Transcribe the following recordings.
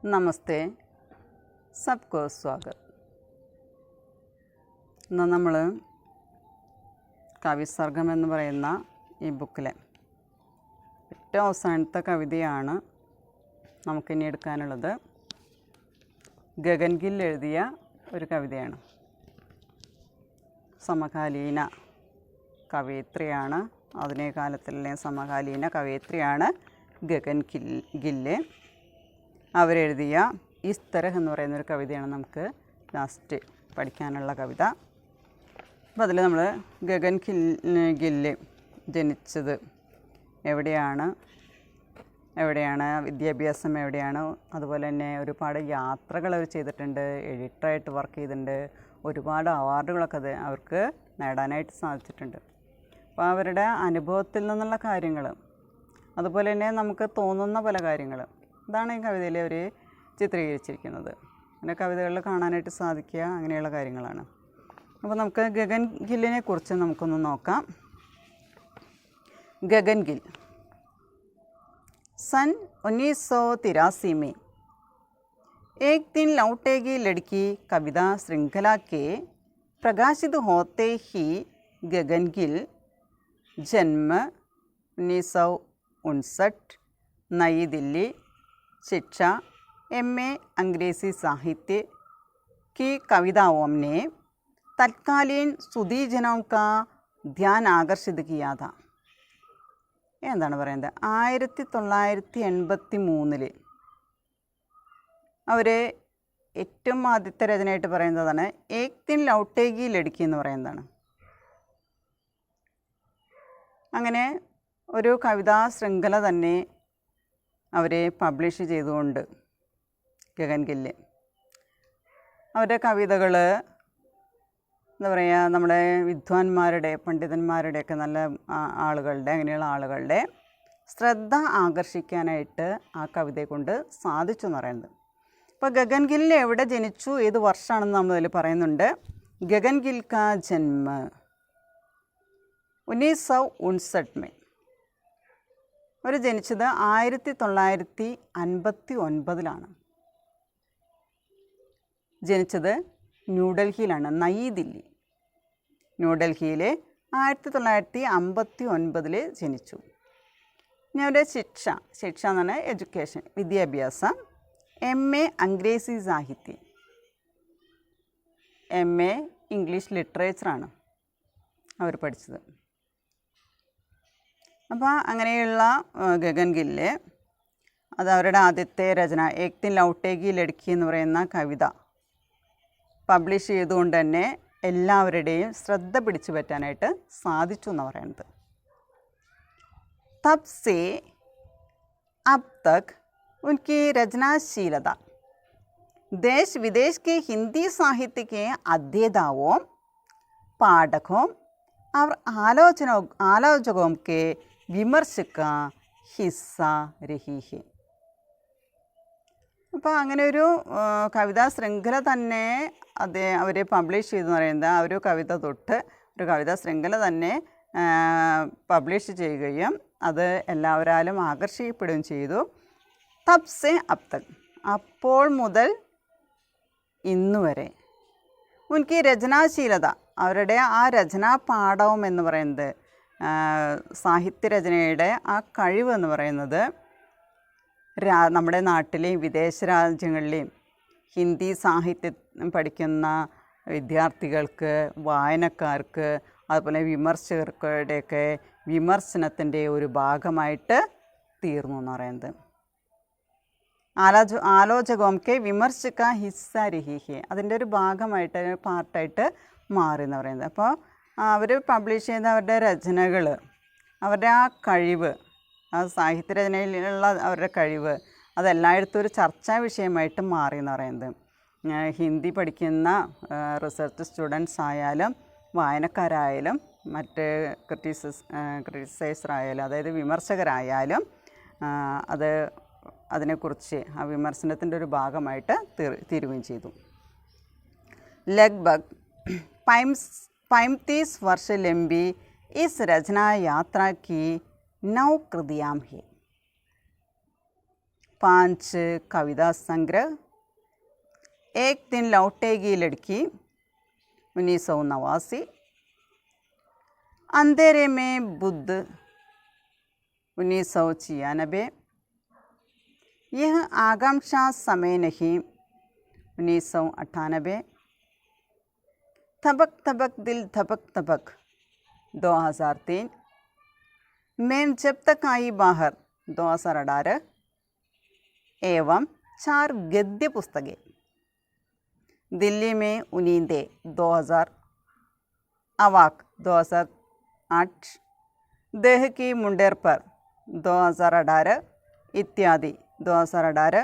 നമസ്തേ, സബ്കോ സ്വാഗത്. ഇന്ന് നമ്മൾ കവിസർഗം എന്ന് പറയുന്ന ഈ ബുക്കിലെ ഏറ്റവും അവസാനത്തെ കവിതയാണ് നമുക്കിനി എടുക്കാനുള്ളത്. ഗഗൻ ഗിൽ എഴുതിയ ഒരു കവിതയാണ്. സമകാലീന കവയിത്രിയാണ്, ആധുനിക കാലത്തിലെ സമകാലീന കവയിത്രിയാണ് ഗഗൻ ഗില്ല്. അവരെഴുതിയ ഇസ് തരഹ് എന്ന് പറയുന്നൊരു കവിതയാണ് നമുക്ക് ലാസ്റ്റ് പഠിക്കാനുള്ള കവിത. അപ്പോൾ അതിൽ നമ്മൾ ഗഗൻ ഗില്ല് ജനിച്ചത് എവിടെയാണ്, വിദ്യാഭ്യാസം എവിടെയാണ്, അതുപോലെ തന്നെ ഒരുപാട് യാത്രകൾ അവർ ചെയ്തിട്ടുണ്ട്, എഡിറ്ററായിട്ട് വർക്ക് ചെയ്തിട്ടുണ്ട്, ഒരുപാട് അവാർഡുകളൊക്കെ അവർക്ക് നേടാനായിട്ട് സാധിച്ചിട്ടുണ്ട്. അപ്പോൾ അവരുടെ അനുഭവത്തിൽ നിന്നുള്ള കാര്യങ്ങൾ, അതുപോലെ തന്നെ നമുക്ക് തോന്നുന്ന പല കാര്യങ്ങൾ, ഇതാണ് ഈ കവിതയിൽ അവർ ചിത്രീകരിച്ചിരിക്കുന്നത്. അങ്ങനെ കവിതകളിൽ കാണാനായിട്ട് സാധിക്കുക അങ്ങനെയുള്ള കാര്യങ്ങളാണ്. അപ്പോൾ നമുക്ക് ഗഗൻ ഗില്ലിനെ കുറിച്ച് നമുക്കൊന്ന് നോക്കാം. ഗഗൻ ഗിൽ सन 1983 में एक दिन लौटेगी लड़की कविता श्रृंखला के प्रकाशित होते ही गगन गिल जन्म 1959, नई दिल्ली, शिक्षा MA अंग्रेजी साहित्य की कविताओं ने तत्कालीन सुधीजनों का ध्यान आकर्षित किया था. എന്താണ് പറയുന്നത്, 1983 അവർ ഏറ്റവും ആദ്യത്തെ രചനയായിട്ട് പറയുന്നതാണ് ഏക് ദിൻ ലൗട്ടേഗി ലടുക്കി എന്ന് പറയുന്നതാണ്. അങ്ങനെ ഒരു കവിതാ ശൃംഖല തന്നെ അവർ പബ്ലിഷ് ചെയ്തുകൊണ്ട് ഗഗൻ ഗില്ല് അവരുടെ കവിതകൾ എന്താ പറയുക, നമ്മുടെ വിദ്വാൻമാരുടെ പണ്ഡിതന്മാരുടെയൊക്കെ നല്ല ആളുകളുടെ അങ്ങനെയുള്ള ആളുകളുടെ ശ്രദ്ധ ആകർഷിക്കാനായിട്ട് ആ കവിതയെ കൊണ്ട് സാധിച്ചു എന്ന് പറയുന്നത്. ഇപ്പോൾ ഗഗൻ ഗിൽ എവിടെ ജനിച്ചു, ഏത് വർഷമാണെന്ന് നമ്മൾ അതിൽ പറയുന്നുണ്ട്. ഗഗൻ ഗിൽ കാ ജന്മ 1959 അവർ ജനിച്ചത് 1959 ജനിച്ചത് ന്യൂഡൽഹിയിലാണ്, നയി ദില്ലി, ന്യൂഡൽഹിയിലെ 1959 ജനിച്ചു. ഇനി അവരുടെ ശിക്ഷ എന്ന് പറഞ്ഞാൽ എഡ്യൂക്കേഷൻ, വിദ്യാഭ്യാസം, MA അംഗ്രേസി സാഹിത്യം, MA ഇംഗ്ലീഷ് ലിറ്ററേച്ചറാണ് അവർ പഠിച്ചത്. അപ്പോൾ അങ്ങനെയുള്ള ഗഗൻ ഗില്ല് അത് അവരുടെ ആദ്യത്തെ രചന ഏക് ദിൻ ലൗട്ടേഗി ലടുക്കി എന്ന് പറയുന്ന കവിത പബ്ലിഷ് ചെയ്തുകൊണ്ട് തന്നെ എല്ലാവരുടെയും ശ്രദ്ധ പിടിച്ചു പറ്റാനായിട്ട് സാധിച്ചു എന്ന് പറയുന്നത്. തബ് സേ അബ് തക് ഉൻകി രചനാശീലത देश विदेश के हिंदी साहित्य के अध्येताओं, पाठकों और आलोचकों के विमर्श का हिस्सा रही है. അപ്പോൾ അങ്ങനെ ഒരു കവിതാ ശൃംഖല തന്നെ അവർ പബ്ലിഷ് ചെയ്തെന്ന് പറയുന്നത്, ആ ഒരു കവിത തൊട്ട് ഒരു കവിതാ ശൃംഖല തന്നെ പബ്ലിഷ് ചെയ്യുകയും അത് എല്ലാവരാലും ആകർഷിക്കപ്പെടുകയും ചെയ്തു. തബ് സേ അബ് തക്, അപ്പോൾ മുതൽ ഇന്നുവരെ, ഉൻകി രചനാശീലത അവരുടെ ആ രചനാ പാഠവും എന്ന് പറയുന്നത്, സാഹിത്യരചനയുടെ ആ കഴിവ് എന്ന് പറയുന്നത് നമ്മുടെ നാട്ടിലെയും വിദേശ രാജ്യങ്ങളിലെയും ഹിന്ദി സാഹിത്യം പഠിക്കുന്ന വിദ്യാർത്ഥികൾക്ക്, വായനക്കാർക്ക്, അതുപോലെ വിമർശകരുടെയൊക്കെ വിമർശനത്തിൻ്റെ ഒരു ഭാഗമായിട്ട് തീർന്നു എന്ന് പറയുന്നത്. ആലോചകോംക്കെ വിമർശക ഹിസ്സ രഹിഹെ, അതിൻ്റെ ഒരു ഭാഗമായിട്ട്, പാർട്ടായിട്ട് മാറി എന്ന് പറയുന്നത്. അപ്പോൾ അവർ പബ്ലിഷ് ചെയ്ത അവരുടെ രചനകൾ, അവരുടെ ആ കഴിവ്, ആ സാഹിത്യരചനയിലുള്ള അവരുടെ കഴിവ് അതെല്ലായിടത്തും ഒരു ചർച്ചാ വിഷയമായിട്ട് മാറി എന്ന് പറയുന്നത്. ഹിന്ദി പഠിക്കുന്ന റിസർച്ച് സ്റ്റുഡൻസ് ആയാലും വായനക്കാരായാലും മറ്റ് ക്രിറ്റിസൈസറായാലും, അതായത് വിമർശകരായാലും അതിനെക്കുറിച്ച് ആ വിമർശനത്തിൻ്റെ ഒരു ഭാഗമായിട്ട് തീരുകയും ചെയ്തു. लगभग 35 वर्ष लंबी इस रचना यात्रा की 9 कृतियाँ हैं. 5 कविता संग्रह, एक दिन लौटेगी लड़की 1989, अंधेरे में बुद्ध 1996, यह आकांक्षा समय नहीं 1998, थबक थबक दिल थबक थबक 2003, मैं जब तक आई बाहर 2018 एवं 4 गद्य पुस्तकें, दिल्ली में उनींदे 2000, अवाक 2008, देह की मुंडेर पर 2018 इत्यादि 2018,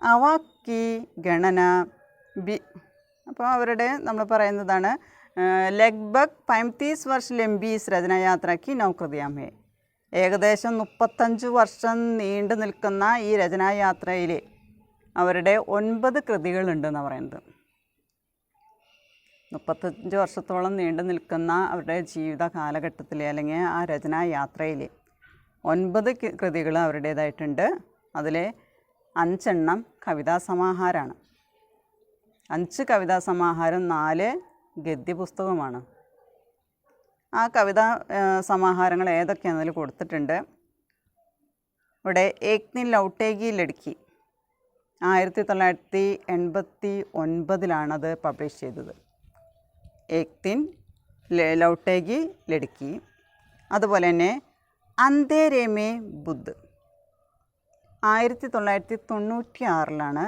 അവാക് की ഗണന അപ്പോൾ അവരുടെ നമ്മൾ പറയുന്നതാണ് ലഗ്ഭഗ് 35 വർഷ ലംബി ഇസ് രചനായാത്ര കി നൗകൃതിയാം ഹെ. ഏകദേശം 35 വർഷം നീണ്ടു നിൽക്കുന്ന ഈ രചനായാത്രയിൽ അവരുടെ 9 കൃതികളുണ്ടെന്ന് പറയുന്നത്. 35 വർഷത്തോളം നീണ്ടു നിൽക്കുന്ന അവരുടെ ജീവിത കാലഘട്ടത്തിൽ അല്ലെങ്കിൽ ആ രചനായാത്രയിൽ 9 കൃതികൾ അവരുടേതായിട്ടുണ്ട്. അതിൽ 5 എണ്ണം കവിതാസമാഹാരമാണ്. 5 കവിതാസമാഹാരം, 4 ഗദ്യപുസ്തകമാണ്. ആ കവിതാ സമാഹാരങ്ങൾ ഏതൊക്കെയാണെന്നതിൽ കൊടുത്തിട്ടുണ്ട്. ഇവിടെ ഏക് ദിൻ ലൗട്ടേഗി ലഡ്കി 1989 അത് പബ്ലിഷ് ചെയ്തത്. ഏക് ദിൻ ലൗട്ടേഗി ലഡ്കി. അതുപോലെ തന്നെ അന്ധേരെ മേ ബുദ്ധ് 1996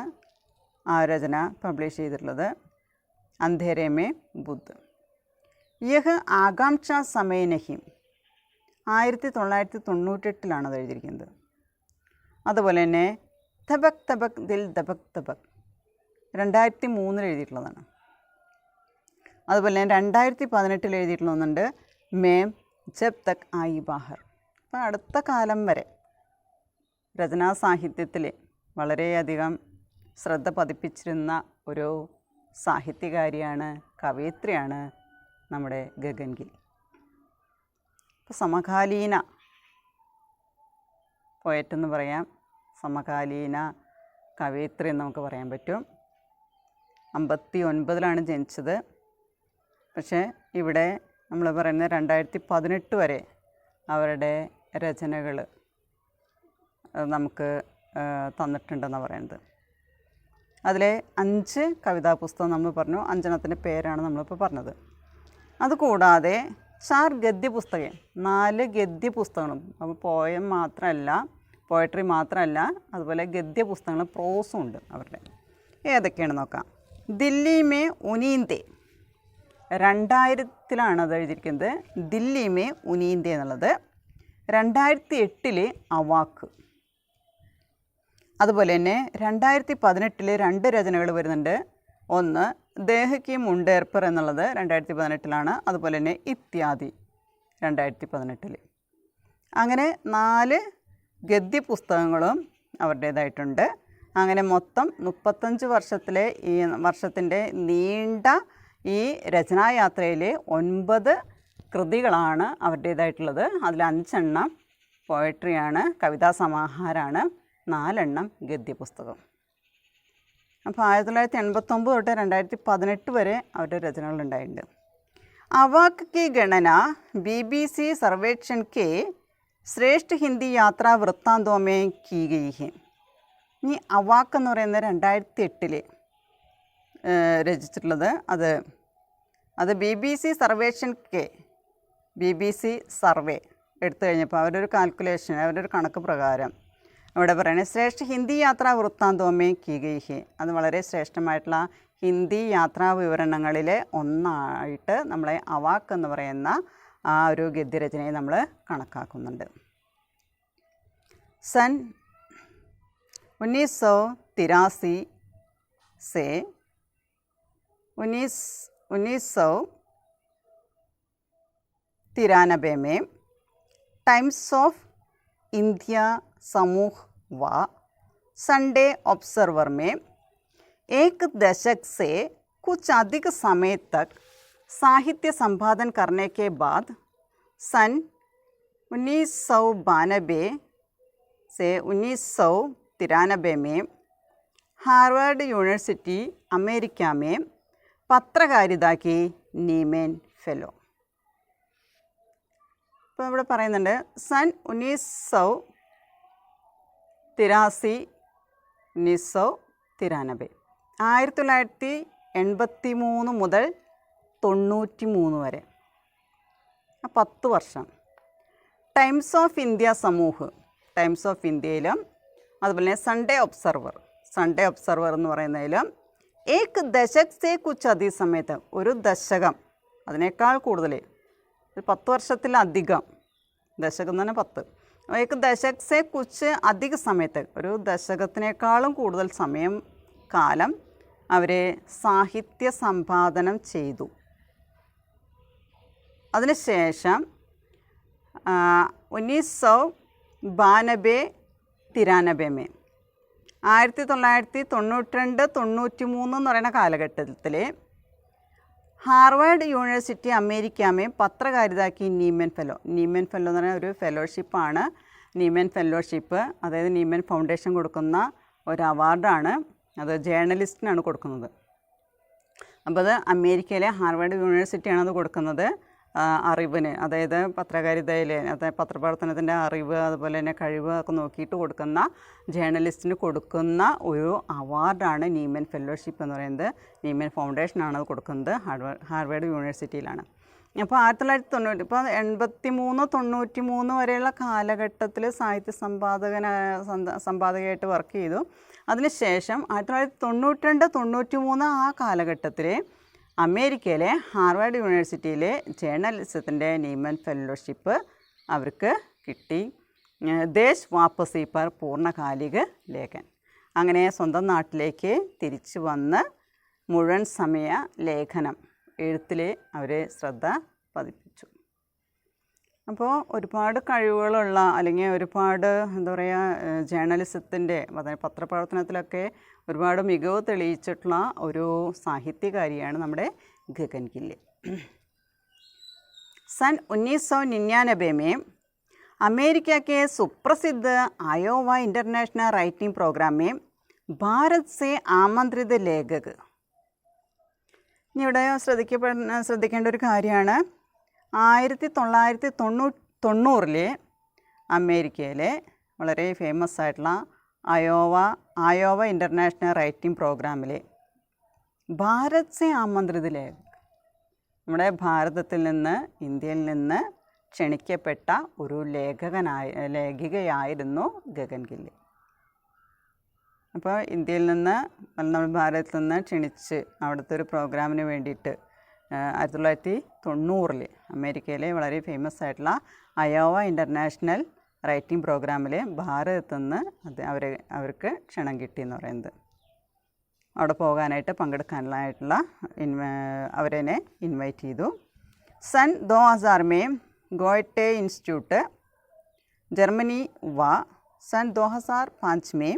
ആ രചന പബ്ലിഷ് ചെയ്തിട്ടുള്ളത്. അന്ധേരെ മേ ബുദ്ധ്. യഹ് ആകാംക്ഷ സമയ നഹി 1998 അത് എഴുതിയിരിക്കുന്നത്. അതുപോലെ തന്നെ തബക് തബക് ദിൽ ദബക് തബക് 2003 എഴുതിയിട്ടുള്ളതാണ്. അതുപോലെ തന്നെ 2018 എഴുതിയിട്ടുള്ള ഒന്നുണ്ട്, മേം ജബ് തക് ആയി ബാഹർ. അപ്പോൾ അടുത്ത കാലം വരെ രചനാസാഹിത്യത്തിൽ വളരെയധികം ശ്രദ്ധ പതിപ്പിച്ചിരുന്ന ഒരു സാഹിത്യകാരിയാണ്, കവയിത്രിയാണ് നമ്മുടെ ഗഗൻ ഗിൽ. ഇപ്പോൾ സമകാലീന പോയറ്റെന്ന് പറയാം, സമകാലീന കവയിത്രി എന്ന് നമുക്ക് പറയാൻ പറ്റും. 59 ജനിച്ചത്. പക്ഷേ ഇവിടെ നമ്മൾ പറയുന്ന 2018 വരെ അവരുടെ രചനകൾ നമുക്ക് തന്നിട്ടുണ്ടെന്നാണ് പറയുന്നത്. അതിലെ 5 കവിതാ പുസ്തകം നമ്മൾ പറഞ്ഞു, 5 എണ്ണത്തിൻ്റെ പേരാണ് നമ്മളിപ്പോൾ പറഞ്ഞത്. അതുകൂടാതെ 4 ഗദ്യ പുസ്തകം, 4 ഗദ്യ പുസ്തകങ്ങളും, അപ്പോൾ പോയം മാത്രമല്ല, പോയട്രി മാത്രമല്ല, അതുപോലെ ഗദ്യ പുസ്തകങ്ങൾ, പ്രോസും ഉണ്ട് അവരുടെ. ഏതൊക്കെയാണെന്ന് നോക്കാം. ദില്ലി മേ ഉനീന്ദേ 2000 അത് എഴുതിയിരിക്കുന്നത്. ദില്ലി മേ ഉനീന്ദേ എന്നുള്ളത്. 2008 അവാക്ക്. അതുപോലെ തന്നെ 2018 2 രചനകൾ വരുന്നുണ്ട്. ഒന്ന് ദേഹ് കി മുണ്ടേർ പർ എന്നുള്ളത് 2018. അതുപോലെ തന്നെ ഇത്യാദി 2018. അങ്ങനെ 4 ഗദ്യ പുസ്തകങ്ങളും അവരുടേതായിട്ടുണ്ട്. അങ്ങനെ മൊത്തം 35 വർഷത്തിൻ്റെ നീണ്ട ഈ രചനായാത്രയിൽ 9 കൃതികളാണ് അവരുടേതായിട്ടുള്ളത്. അതിൽ 5 എണ്ണം പോയട്രിയാണ്, കവിതാ സമാഹാരമാണ്, 4 എണ്ണം ഗദ്യപുസ്തകം. അപ്പോൾ 1989 തൊട്ട് 2018 വരെ അവരുടെ രചനകളുണ്ടായിട്ടുണ്ട്. അവാക് കി ഗണന BBC സർവേക്ഷൺ കെ ശ്രേഷ്ഠ ഹിന്ദി യാത്രാ വൃത്താന്തോമേ കീ ഗയി ഹെ. ഇനി അവാക് എന്ന് പറയുന്നത് 2008 രചിച്ചിട്ടുള്ളത്. അത് BBC Survekshan K, BBC survey എടുത്തു കഴിഞ്ഞപ്പോൾ അവരൊരു കാൽക്കുലേഷൻ, അവരൊരു കണക്ക് പ്രകാരം അവിടെ പറയുന്നത് ശ്രേഷ്ഠ ഹിന്ദി യാത്രാ വൃത്താന്തോമേ കീ ഗയി ഹെ. അത് വളരെ ശ്രേഷ്ഠമായിട്ടുള്ള ഹിന്ദി യാത്രാ വിവരണങ്ങളിലെ ഒന്നായിട്ട് നമ്മളെ അവാക് എന്ന് പറയുന്ന ആ ഒരു ഗദ്യരചനയെ നമ്മൾ കണക്കാക്കുന്നുണ്ട്. सन 1983 से 1993 में टाइम्स ऑफ इंडिया समूह व संडे ऑब्जर्वर में 1 दशक से कुछ अधिक समय तक साहित्य संपादन करने के बाद सन 1992 से 93 में हार्वर्ड यूनिवर्सिटी अमेरिका में पत्रकारिता की नीमन फेलो. ഇപ്പോൾ ഇവിടെ പറയുന്നുണ്ട് സൺ 1983 1983 മുതൽ 93 വരെ 10 വർഷം ടൈംസ് ഓഫ് ഇന്ത്യ സമൂഹ് ടൈംസ് ഓഫ് ഇന്ത്യയിലും അതുപോലെ സൺഡേ ഒബ്സർവർ എന്ന് പറയുന്നതിലും ഏക് ദശക് സേ കുച്ച് അധിക സമയത്ത് ഒരു ദശകം അതിനേക്കാൾ കൂടുതൽ 10 വർഷത്തിലധികം ദശകം എന്ന് പറഞ്ഞാൽ 10 ഏക് ദശക് സേ കുച്ച് അധിക സമയത്ത് ഒരു ദശകത്തിനേക്കാളും കൂടുതൽ കാലം അവരെ സാഹിത്യ സമ്പാദനം ചെയ്തു. അതിനുശേഷം 1992 में 1992-93 എന്ന് പറയുന്ന കാലഘട്ടത്തിൽ ഹാർവർഡ് യൂണിവേഴ്സിറ്റി അമേരിക്കമേ പത്രകാരിതാക്കി നീമൻ ഫെല്ലോ എന്ന് പറയുന്ന ഒരു ഫെലോഷിപ്പാണ്. നീമൻ ഫെലോഷിപ്പ് അതായത് നീമൻ ഫൗണ്ടേഷൻ കൊടുക്കുന്ന ഒരു അവാർഡാണ്. അത് ജേർണലിസ്റ്റിനാണ് കൊടുക്കുന്നത്. അപ്പോൾ അത് അമേരിക്കയിലെ ഹാർവർഡ് യൂണിവേഴ്സിറ്റിയാണ് അത് കൊടുക്കുന്നത്. അറിവിന് അതായത് പത്രകാരിതയിൽ അതായത് പത്രപ്രവർത്തനത്തിൻ്റെ അറിവ് അതുപോലെ തന്നെ കഴിവ് ഒക്കെ നോക്കിയിട്ട് കൊടുക്കുന്ന ജേർണലിസ്റ്റിന് കൊടുക്കുന്ന ഒരു അവാർഡാണ് നീമൻ ഫെലോഷിപ്പ് എന്ന് പറയുന്നത്. നീമൻ ഫൗണ്ടേഷനാണ് അത് കൊടുക്കുന്നത്. ഹാർവർഡ് യൂണിവേഴ്സിറ്റിയിലാണ്. അപ്പോൾ 1990 ഇപ്പോൾ 83-93 വരെയുള്ള കാലഘട്ടത്തിൽ സാഹിത്യ സമ്പാദകയായിട്ട് വർക്ക് ചെയ്തു. അതിനുശേഷം 1992-93 ആ കാലഘട്ടത്തിൽ അമേരിക്കയിലെ ഹാർവർഡ് യൂണിവേഴ്സിറ്റിയിലെ ജേർണലിസത്തിൻ്റെ നീമൻ ഫെലോഷിപ്പ് അവർക്ക് കിട്ടി. ദേശ് വാപ്പസി പർ പൂർണ്ണകാലിക ലേഖൻ. അങ്ങനെ സ്വന്തം നാട്ടിലേക്ക് തിരിച്ചു വന്ന് മുഴുവൻ സമയ ലേഖനം എഴുത്തിൽ അവർ ശ്രദ്ധ പതിപ്പിച്ചു. അപ്പോൾ ഒരുപാട് കഴിവുകളുള്ള അല്ലെങ്കിൽ ഒരുപാട് എന്താ പറയുക ജേർണലിസത്തിൻ്റെ അതായത് പത്രപ്രവർത്തനത്തിലൊക്കെ ഒരുപാട് മികവ് തെളിയിച്ചിട്ടുള്ള ഒരു സാഹിത്യകാരിയാണ് നമ്മുടെ ഗഗൻ ഗില്ലെ. सन 1999 में अमेरिका के सुप्रसिद्ध आयोवा इंटरनेशनल राइटिंग प्रोग्राम में भारत से आमंत्रित लेखक. ഇനി ഇവിടെ ശ്രദ്ധിക്കേണ്ട ഒരു കാര്യമാണ് 1990 അമേരിക്കയിലെ വളരെ ഫേമസ് ആയിട്ടുള്ള ആയോവ ഇൻ്റർനാഷണൽ റൈറ്റിംഗ് പ്രോഗ്രാമിൽ ഭാരത് സെ ആമന്ത്രിത ലേഖക് നമ്മുടെ ഭാരതത്തിൽ നിന്ന് ഇന്ത്യയിൽ നിന്ന് ക്ഷണിക്കപ്പെട്ട ഒരു ലേഖികയായിരുന്നു ഗഗൻ ഗില്ലെ. അപ്പോൾ ഇന്ത്യയിൽ നിന്ന് നമ്മൾ ഭാരതത്തിൽ നിന്ന് ക്ഷണിച്ച് അവിടുത്തെ ഒരു പ്രോഗ്രാമിന് വേണ്ടിയിട്ട് 1990 അമേരിക്കയിലെ വളരെ ഫേമസ് ആയിട്ടുള്ള അയോവ ഇൻ്റർനാഷണൽ റൈറ്റിംഗ് പ്രോഗ്രാമിൽ ഭാരതത്തിൽ നിന്ന് അവർക്ക് ക്ഷണം കിട്ടിയെന്ന് പറയുന്നത്. അവിടെ പോകാനായിട്ട് പങ്കെടുക്കാനായിട്ടുള്ള അവരെന്നെ ഇൻവൈറ്റ് ചെയ്തു. सन 2000 में गोएटे इंस्टीट्यूट जर्मनी व सन 2005 में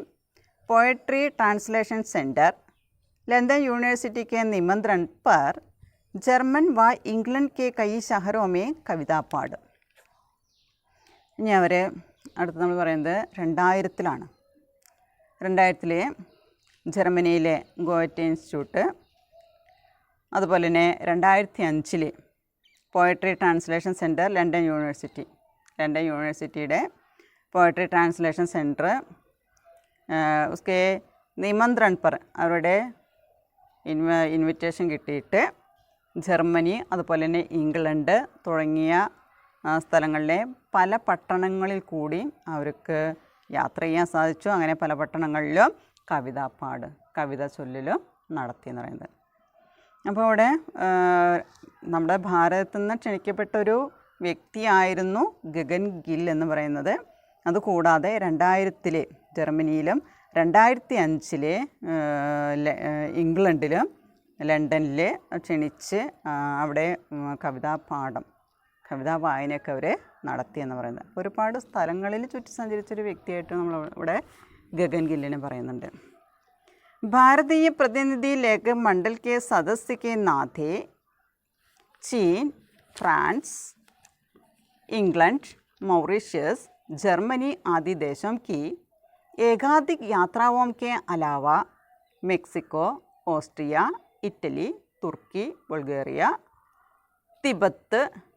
poetry translation centre London university के निमंत्रण पर जर्मन व इंग्लैंड के कई शहरों में कविता पाठ. ഇനി അവർ അടുത്ത് നമ്മൾ പറയുന്നത് 2000 ജർമ്മനിയിലെ ഗോയറ്റെ ഇൻസ്റ്റിറ്റ്യൂട്ട്, അതുപോലെ തന്നെ 2005 പോയട്രി ട്രാൻസ്ലേഷൻ സെൻറ്റർ ലണ്ടൻ യൂണിവേഴ്സിറ്റിയുടെ പോയട്രി ട്രാൻസ്ലേഷൻ സെൻറ്റർ ഉസ്കെ നിമന്ത്രൺ പർ അവരുടെ ഇൻവിറ്റേഷൻ കിട്ടിയിട്ട് ജർമ്മനി അതുപോലെ തന്നെ ഇംഗ്ലണ്ട് തുടങ്ങിയ സ്ഥലങ്ങളിലെ പല പട്ടണങ്ങളിൽ കൂടി അവർക്ക് യാത്ര ചെയ്യാൻ സാധിച്ചു. അങ്ങനെ പല പട്ടണങ്ങളിലും കവിത ചൊല്ലലും നടത്തിയെന്ന് പറയുന്നത്. അപ്പോൾ അവിടെ നമ്മുടെ ഭാരതത്തിൽ നിന്ന് ക്ഷണിക്കപ്പെട്ടൊരു വ്യക്തിയായിരുന്നു ഗഗൻ ഗിൽ എന്ന് പറയുന്നത്. അതുകൂടാതെ 2000 ജർമ്മനിയിലും 2005 ഇംഗ്ലണ്ടിലും ലണ്ടനിൽ ക്ഷണിച്ച് അവിടെ കവിതാ വായനയൊക്കെ അവർ നടത്തിയെന്ന് പറയുന്നത്. ഒരുപാട് സ്ഥലങ്ങളിൽ ചുറ്റി സഞ്ചരിച്ചൊരു വ്യക്തിയായിട്ട് നമ്മൾ ഇവിടെ ഗഗൻ ഗില്ലിനെ പറയുന്നുണ്ട്. भारतीय प्रतिनिधि लेखक मंडल के सदस्य के नाते चीन, फ्रांस, इंग्लैंड, मॉरिशस, जर्मनी आदि देशों की एकाधिक यात्राओं के अलावा मेक्सिको, ऑस्ट्रिया, इटली, तुर्की, Bulgaria, Tibet,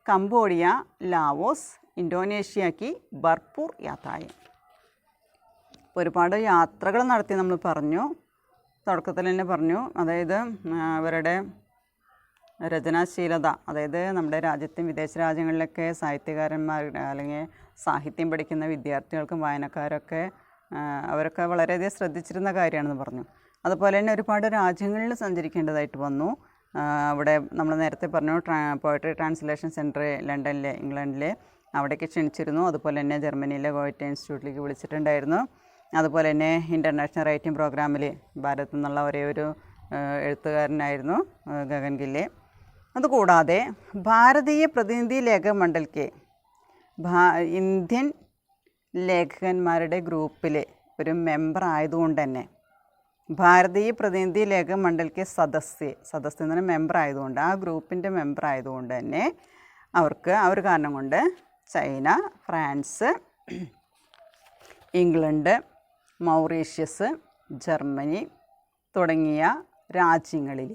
Cambodia, Laos, Indonesia की ഭർപൂർ യാത്രയായി. ഒരുപാട് യാത്രകൾ നടത്തി നമ്മൾ പറഞ്ഞു. തുടക്കത്തിൽ തന്നെ പറഞ്ഞു, അതായത് അവരുടെ രചനാശീലത, അതായത് നമ്മുടെ രാജ്യത്തും വിദേശ രാജ്യങ്ങളിലൊക്കെ സാഹിത്യകാരന്മാർ അല്ലെങ്കിൽ സാഹിത്യം പഠിക്കുന്ന വിദ്യാർത്ഥികൾക്കും വായനക്കാരൊക്കെ അവരൊക്കെ വളരെയധികം ശ്രദ്ധിച്ചിരുന്ന കാര്യമാണെന്ന് പറഞ്ഞു. അതുപോലെ തന്നെ ഒരുപാട് രാജ്യങ്ങളിൽ സഞ്ചരിക്കേണ്ടതായിട്ട് വന്നു. അവിടെ നമ്മൾ നേരത്തെ പറഞ്ഞു പോയട്രി ട്രാൻസ്ലേഷൻ സെൻറ്റർ ലണ്ടനിലെ, ഇംഗ്ലണ്ടിലെ, അവിടേക്ക് ക്ഷണിച്ചിരുന്നു. അതുപോലെ തന്നെ ജർമ്മനിയിലെ ഗോയറ്റെ ഇൻസ്റ്റിറ്റ്യൂട്ടിലേക്ക് വിളിച്ചിട്ടുണ്ടായിരുന്നു. അതുപോലെ തന്നെ ഇൻ്റർനാഷണൽ റൈറ്റിംഗ് പ്രോഗ്രാമിൽ ഭാരതത്തിൽ നിന്നുള്ള ഒരേ ഒരു എഴുത്തുകാരനായിരുന്നു ഗഗൻ ഗില്ലെ. അതുകൂടാതെ ഭാരതീയ പ്രതിനിധി ലേഖക മണ്ഡൽക്ക് ഇന്ത്യൻ ലേഖകന്മാരുടെ ഗ്രൂപ്പിൽ ഒരു മെമ്പർ ആയതുകൊണ്ട് തന്നെ ഭാരതീയ പ്രതിനിധി ലേഖക മണ്ഡൽക്ക് സദസ്യ എന്ന് പറഞ്ഞാൽ മെമ്പർ ആയതുകൊണ്ട്, ആ ഗ്രൂപ്പിൻ്റെ മെമ്പർ ആയതുകൊണ്ട് തന്നെ അവർക്ക് ആ ഒരു കാരണം കൊണ്ട് China, France, England, Mauritius, Germany തുടങ്ങിയ രാജ്യങ്ങളിൽ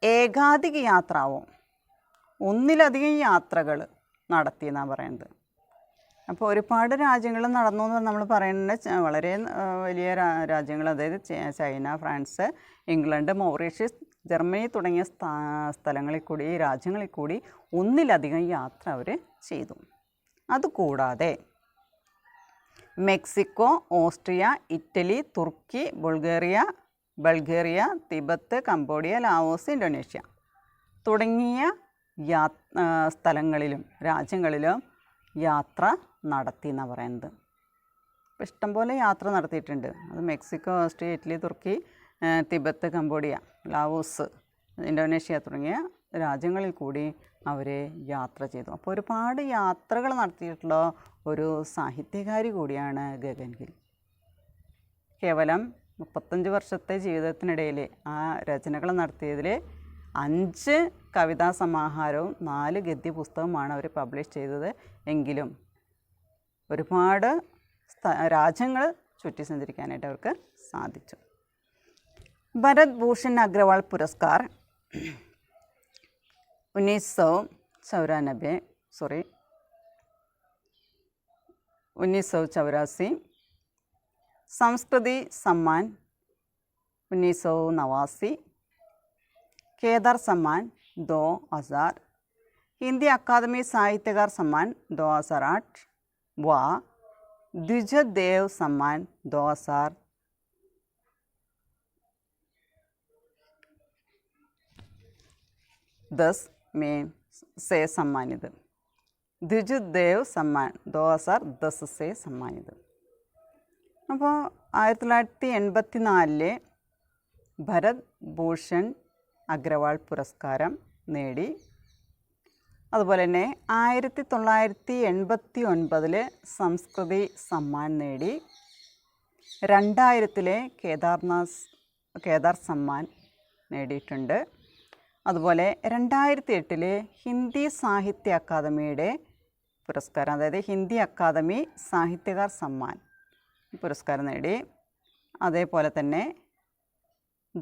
ഏകാധിക യാത്രാവും ഒന്നിലധികം യാത്രകൾ നടത്തിയെന്നാണ് പറയുന്നത്. അപ്പോൾ ഒരുപാട് രാജ്യങ്ങൾ നടന്നു എന്ന് നമ്മൾ പറയുന്നത് വളരെ വലിയ രാജ്യങ്ങൾ, അതായത് China, France, England, Mauritius, Germany തുടങ്ങിയ സ്ഥലങ്ങളിൽ കൂടി, രാജ്യങ്ങളിൽ കൂടി ഒന്നിലധികം യാത്ര അവർ ചെയ്തു. അതുകൂടാതെ മെക്സിക്കോ, ഓസ്ട്രിയ, ഇറ്റലി, തുർക്കി, Bulgaria, Tibet, Cambodia, Laos, Indonesia തുടങ്ങിയ സ്ഥലങ്ങളിലും രാജ്യങ്ങളിലും യാത്ര നടത്തി എന്നാണ് പറയുന്നത്. അപ്പോൾ ഇഷ്ടംപോലെ യാത്ര നടത്തിയിട്ടുണ്ട്. അത് മെക്സിക്കോ, ഓസ്ട്രിയ, ഇറ്റലി, തുർക്കി, തിബത്ത്, കംബോഡിയ, ലാവോസ്, ഇന്തോനേഷ്യ തുടങ്ങിയ രാജ്യങ്ങളിൽ കൂടി അവർ യാത്ര ചെയ്തു. അപ്പോൾ ഒരുപാട് യാത്രകൾ നടത്തിയിട്ടുള്ള ഒരു സാഹിത്യകാരി കൂടിയാണ് ഗഗൻ ഗിൽ. കേവലം 35 വർഷത്തെ ജീവിതത്തിനിടയിൽ ആ രചനകൾ നടത്തിയതിൽ 5 കവിതാ സമാഹാരവും 4 ഗദ്യ പുസ്തകവുമാണ് അവർ പബ്ലിഷ് ചെയ്തത്. എങ്കിലും ഒരുപാട് രാജ്യങ്ങൾ ചുറ്റി സഞ്ചരിക്കാനായിട്ട് അവർക്ക് സാധിച്ചു. ഭരത് ഭൂഷൺ അഗ്രവാൾ പുരസ്കാർ 1984, संस्कृति सम्मान 1989, केदार सम्मान 2000, हिंदी अकादमी साहित्यकार सम्मान 2008 व द्विजदेव सम्मान 2010 में से सम्मानित. द्विजदेव सम्मान 2010 से सम्मानित. അപ്പോൾ 1984 ഭരത് ഭൂഷൺ അഗ്രവാൾ പുരസ്കാരം നേടി. അതുപോലെ തന്നെ 1989 സംസ്കൃതി സമ്മാൻ നേടി. 2000 കേദാർ സമ്മാൻ നേടിയിട്ടുണ്ട്. അതുപോലെ 2008 ഹിന്ദി സാഹിത്യ അക്കാദമിയുടെ പുരസ്കാരം, അതായത് ഹിന്ദി അക്കാദമി സാഹിത്യകാർ സമ്മാൻ പുരസ്കാരം നേടി. അതേപോലെ തന്നെ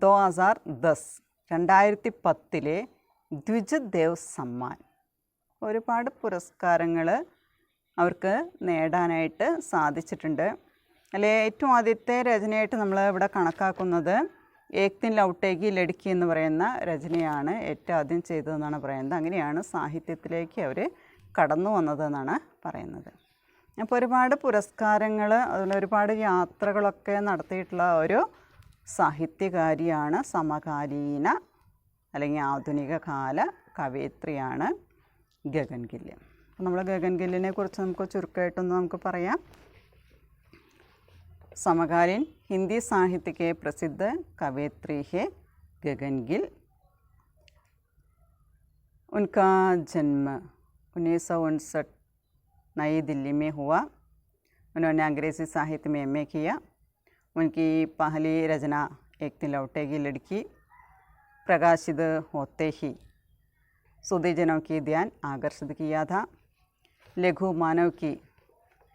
2010 ദ്വിജദേവ് സമ്മാൻ. ഒരുപാട് പുരസ്കാരങ്ങൾ അവർക്ക് നേടാനായിട്ട് സാധിച്ചിട്ടുണ്ട്. അതിൽ ഏറ്റവും ആദ്യത്തെ രചനയായിട്ട് നമ്മൾ ഇവിടെ കണക്കാക്കുന്നത് ഏക് ദിൻ ലൗട്ടേഗി ലഡ്കി എന്ന് പറയുന്ന രചനയാണ് ഏറ്റവും ആദ്യം ചെയ്തതെന്നാണ് പറയുന്നത്. അങ്ങനെയാണ് സാഹിത്യത്തിലേക്ക് അവർ കടന്നു വന്നതെന്നാണ് പറയുന്നത്. അപ്പോൾ ഒരുപാട് പുരസ്കാരങ്ങൾ, അതുപോലെ ഒരുപാട് യാത്രകളൊക്കെ നടത്തിയിട്ടുള്ള ഒരു സാഹിത്യകാരിയാണ്, സമകാലീന അല്ലെങ്കിൽ ആധുനിക കാല കവയിത്രിയാണ് ഗഗൻ ഗിൽ. അപ്പോൾ നമ്മൾ ഗഗൻ ഗില്ലിനെ കുറിച്ച് നമുക്ക് ചുരുക്കമായിട്ടൊന്ന് നമുക്ക് പറയാം. समकालीन हिंदी साहित्य के प्रसिद्ध कवयित्री है गगन गिल. उनका जन्म 1959 नई दिल्ली में हुआ. उन्होंने अंग्रेज़ी साहित्य में MA किया. उनकी पहली रचना एक दिन लौटेगी लड़की प्रकाशित होते ही सुधीजनों की ध्यान आकर्षित किया था. लघु मानव की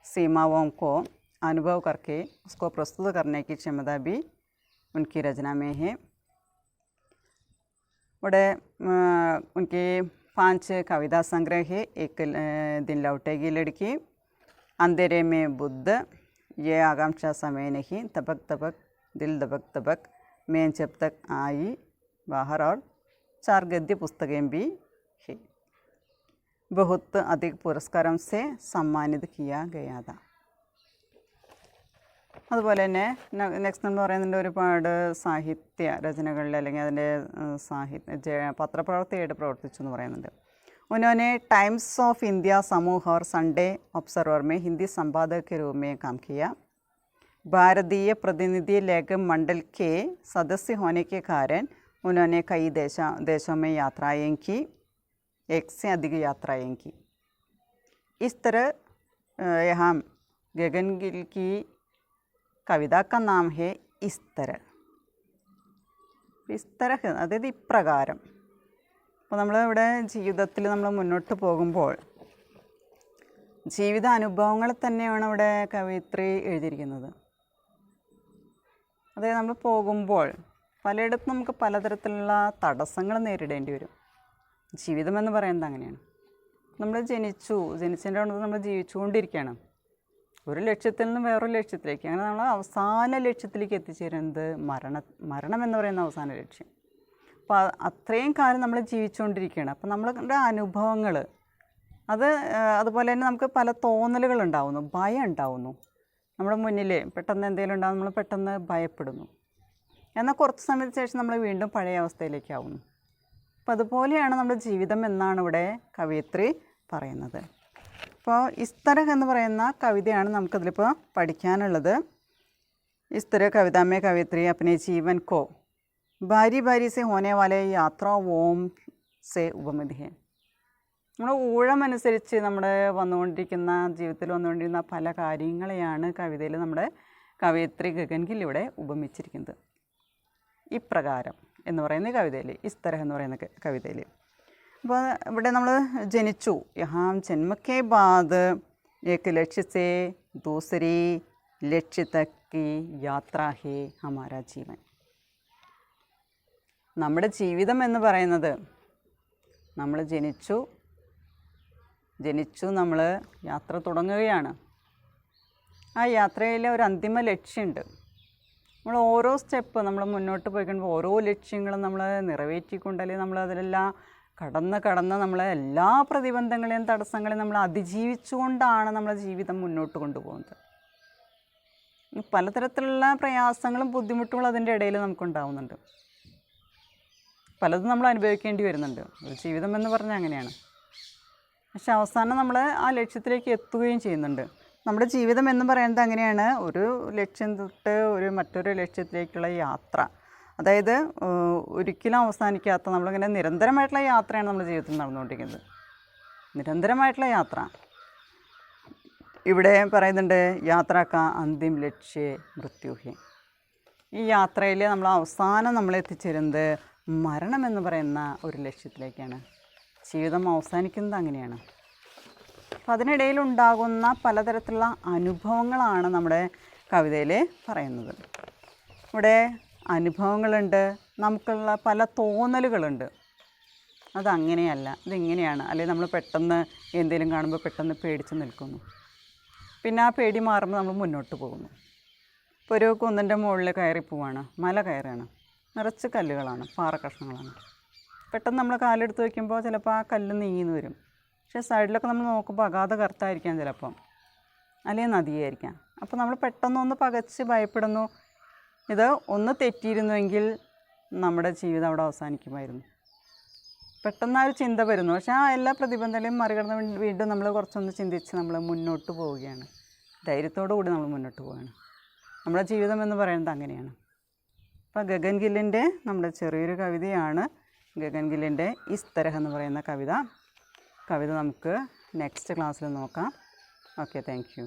सीमाओं को अनुभव करके उसको प्रस्तुत करने की क्षमता भी उनकी रचना में है। बड़े उनके 5 कविता संग्रह है। एक दिन लौटेगी लड़की, अंधेरे में बुद्ध, ये आकांक्षा समय नहीं, तबक तबक दिल दबक दबक, मैं जब तक आई बाहर, और 4 गद्य पुस्तकें भी है। बहुत अधिक पुरस्कारों से सम्मानित किया गया था. അതുപോലെ തന്നെ നെക്സ്റ്റ് എന്ന് പറയുന്നത് ഒരുപാട് സാഹിത്യ രചനകളിൽ അല്ലെങ്കിൽ അതിൻ്റെ പത്രപ്രവർത്തകയായിട്ട് പ്രവർത്തിച്ചു എന്ന് പറയുന്നുണ്ട്. उन्होंने टाइम्स ऑफ इंडिया समूह और संडे ऑब्जर्वर में हिंदी संपादक के रूप में काम किया. भारतीय प्रतिनिधि लेखक मंडल के सदस्य होने के कारण उन्होंने कई देशों में यात्राएँ की, 1 से अधिक यात्राएँ की. इस तरह यहाँ गगनगिल की कविता का नाम है इस तरह. അതായത് ഇപ്രകാരം. അപ്പോൾ നമ്മളിവിടെ ജീവിതത്തിൽ നമ്മൾ മുന്നോട്ട് പോകുമ്പോൾ ജീവിത അനുഭവങ്ങൾ തന്നെയാണ് ഇവിടെ കവയിത്രി എഴുതിയിരിക്കുന്നത്. അതായത് നമ്മൾ പോകുമ്പോൾ പലയിടത്തും നമുക്ക് പലതരത്തിലുള്ള തടസ്സങ്ങൾ നേരിടേണ്ടി വരും. ജീവിതമെന്ന് പറയുന്നത് അങ്ങനെയാണ്. നമ്മൾ ജനിച്ചതിൻ്റെ കൊണ്ട് നമ്മൾ ജീവിച്ചുകൊണ്ടിരിക്കുകയാണ്. ഒരു ലക്ഷ്യത്തിൽ നിന്ന് വേറൊരു ലക്ഷ്യത്തിലേക്ക്, അങ്ങനെ നമ്മൾ അവസാന ലക്ഷ്യത്തിലേക്ക് എത്തിച്ചേരുന്നത് മരണം എന്ന് പറയുന്ന അവസാന ലക്ഷ്യം. അപ്പോൾ അത്രയും കാലം നമ്മൾ ജീവിച്ചുകൊണ്ടിരിക്കുകയാണ്. അപ്പോൾ നമ്മളുടെ അനുഭവങ്ങൾ അതുപോലെ തന്നെ നമുക്ക് പല തോന്നലുകളുണ്ടാവുന്നു, ഭയം ഉണ്ടാവുന്നു. നമ്മുടെ മുന്നിൽ പെട്ടെന്ന് എന്തെങ്കിലും ഉണ്ടാകും, നമ്മൾ പെട്ടെന്ന് ഭയപ്പെടുന്നു. എന്നാൽ കുറച്ച് സമയത്തിന് ശേഷം നമ്മൾ വീണ്ടും പഴയ അവസ്ഥയിലേക്കാവുന്നു. അപ്പോൾ അതുപോലെയാണ് നമ്മുടെ ജീവിതം എന്നാണ് ഇവിടെ കവയിത്രി പറയുന്നത്. അപ്പോൾ ഇസ്തരഹ് എന്ന് പറയുന്ന കവിതയാണ് നമുക്കതിലിപ്പോൾ പഠിക്കാനുള്ളത്. ഇസ്തരഹ് കവിത മേ കവയിത്രി അപ്നെ ജീവൻ കോ ബാരി ബാരി സെ ഹോനെ വാലെ യാത്ര ഓം സെ ഉപമിതി ഹെ. നമ്മുടെ ഊഴമനുസരിച്ച് നമ്മുടെ ജീവിതത്തിൽ വന്നുകൊണ്ടിരുന്ന പല കാര്യങ്ങളെയാണ് കവിതയിൽ നമ്മുടെ കവയിത്രി ഗഗൻഗിൽ ഇവിടെ ഉപമിച്ചിരിക്കുന്നത്. ഇപ്രകാരം എന്ന് പറയുന്ന കവിതയിൽ, ഇസ്തരഹ് എന്ന് പറയുന്ന കവിതയിൽ. അപ്പോൾ ഇവിടെ നമ്മൾ ജനിച്ചു. യഹാം ജന്മക്കെ ബാദ് ഏക് ലക്ഷ്യ സേ ദൂസരി ലക്ഷ്യ തക് കി യാത്ര ഹേ ഹമാരാ ജീവൻ. നമ്മുടെ ജീവിതം എന്ന് പറയുന്നത് നമ്മൾ ജനിച്ചു നമ്മൾ യാത്ര തുടങ്ങുകയാണ്. ആ യാത്രയിൽ ഒരു അന്തിമ ലക്ഷ്യമുണ്ട്. നമ്മൾ ഓരോ സ്റ്റെപ്പ് നമ്മൾ മുന്നോട്ട് പോയിക്കൊണ്ടുമ്പോൾ ഓരോ ലക്ഷ്യങ്ങളും നമ്മൾ നിറവേറ്റിക്കൊണ്ട്, അല്ലെങ്കിൽ നമ്മൾ അതിലെല്ലാം കടന്ന് നമ്മളെ എല്ലാ പ്രതിബന്ധങ്ങളെയും തടസ്സങ്ങളെയും നമ്മൾ അതിജീവിച്ചുകൊണ്ടാണ് നമ്മളെ ജീവിതം മുന്നോട്ട് കൊണ്ടുപോകുന്നത്. പലതരത്തിലുള്ള പ്രയാസങ്ങളും ബുദ്ധിമുട്ടുകളും അതിൻ്റെ ഇടയിൽ നമുക്കുണ്ടാവുന്നുണ്ട്. പലതും നമ്മൾ അനുഭവിക്കേണ്ടി വരുന്നുണ്ട്. ഒരു ജീവിതം എന്ന് പറഞ്ഞാൽ അങ്ങനെയാണ്. പക്ഷെ അവസാനം നമ്മൾ ആ ലക്ഷ്യത്തിലേക്ക് എത്തുകയും ചെയ്യുന്നുണ്ട്. നമ്മുടെ ജീവിതം എന്ന് പറയുന്നത് അങ്ങനെയാണ്. ഒരു ലക്ഷ്യം തൊട്ട് മറ്റൊരു ലക്ഷ്യത്തിലേക്കുള്ള യാത്ര. അതായത് ഒരിക്കലും അവസാനിക്കാത്ത, നമ്മളിങ്ങനെ നിരന്തരമായിട്ടുള്ള യാത്രയാണ് നമ്മുടെ ജീവിതത്തിൽ നടന്നുകൊണ്ടിരിക്കുന്നത്. നിരന്തരമായിട്ടുള്ള യാത്ര. ഇവിടെ പറയുന്നുണ്ട് യാത്രക്ക അന്തിം ലക്ഷ്യ മൃത്യുഹി. ഈ യാത്രയിൽ നമ്മൾ അവസാനം നമ്മൾ എത്തിച്ചേരുന്നത് മരണം എന്ന് പറയുന്ന ഒരു ലക്ഷ്യത്തിലേക്കാണ്. ജീവിതം അവസാനിക്കുന്നത് അങ്ങനെയാണ്. അപ്പം അതിനിടയിലുണ്ടാകുന്ന പലതരത്തിലുള്ള അനുഭവങ്ങളാണ് നമ്മുടെ കവിതയിൽ പറയുന്നത്. ഇവിടെ അനുഭവങ്ങളുണ്ട്, നമുക്കുള്ള പല തോന്നലുകളുണ്ട്. അതങ്ങനെയല്ല, ഇതിങ്ങനെയാണ്. അല്ലെങ്കിൽ നമ്മൾ പെട്ടെന്ന് എന്തെങ്കിലും കാണുമ്പോൾ പെട്ടെന്ന് പേടിച്ച് നിൽക്കുന്നു. പിന്നെ ആ പേടി മാറുമ്പോൾ നമ്മൾ മുന്നോട്ട് പോകുന്നു. ഇപ്പോൾ ഒരു കുന്നിൻ്റെ മുകളിൽ കയറി പോവാണ്, മല കയറുകയാണ്, നിറച്ച് കല്ലുകളാണ്, പാറക്കഷ്ണങ്ങളാണ്. പെട്ടെന്ന് നമ്മൾ കാലെടുത്ത് വയ്ക്കുമ്പോൾ ചിലപ്പോൾ ആ കല്ല് നീങ്ങിന്ന് വരും. പക്ഷേ സൈഡിലൊക്കെ നമ്മൾ നോക്കുമ്പോൾ അഗാധ കറുത്തായിരിക്കാം ചിലപ്പം, അല്ലെങ്കിൽ നദിയായിരിക്കാം. അപ്പോൾ നമ്മൾ പെട്ടെന്നൊന്ന് പകച്ച് ഭയപ്പെടുന്നു. ഇത് ഒന്ന് തെറ്റിയിരുന്നുവെങ്കിൽ നമ്മുടെ ജീവിതം അവിടെ അവസാനിക്കുമായിരുന്നു. പെട്ടെന്ന് ആ ഒരു ചിന്ത വരുന്നു. പക്ഷേ ആ എല്ലാ പ്രതിബന്ധങ്ങളെയും മറികടന്ന് വീണ്ടും നമ്മൾ കുറച്ചൊന്ന് ചിന്തിച്ച് നമ്മൾ മുന്നോട്ട് പോവുകയാണ്. ധൈര്യത്തോടു കൂടി നമ്മൾ മുന്നോട്ട് പോവുകയാണ്. നമ്മുടെ ജീവിതം എന്ന് പറയുന്നത് അങ്ങനെയാണ്. അപ്പോൾ ഗഗൻഗില്ലിൻ്റെ നമ്മുടെ ചെറിയൊരു കവിതയാണ് ഗഗൻഗില്ലിൻ്റെ ഇസ് തരഹ് എന്ന് പറയുന്ന കവിത. നമുക്ക് നെക്സ്റ്റ് ക്ലാസ്സിൽ നോക്കാം. Okay, thank you.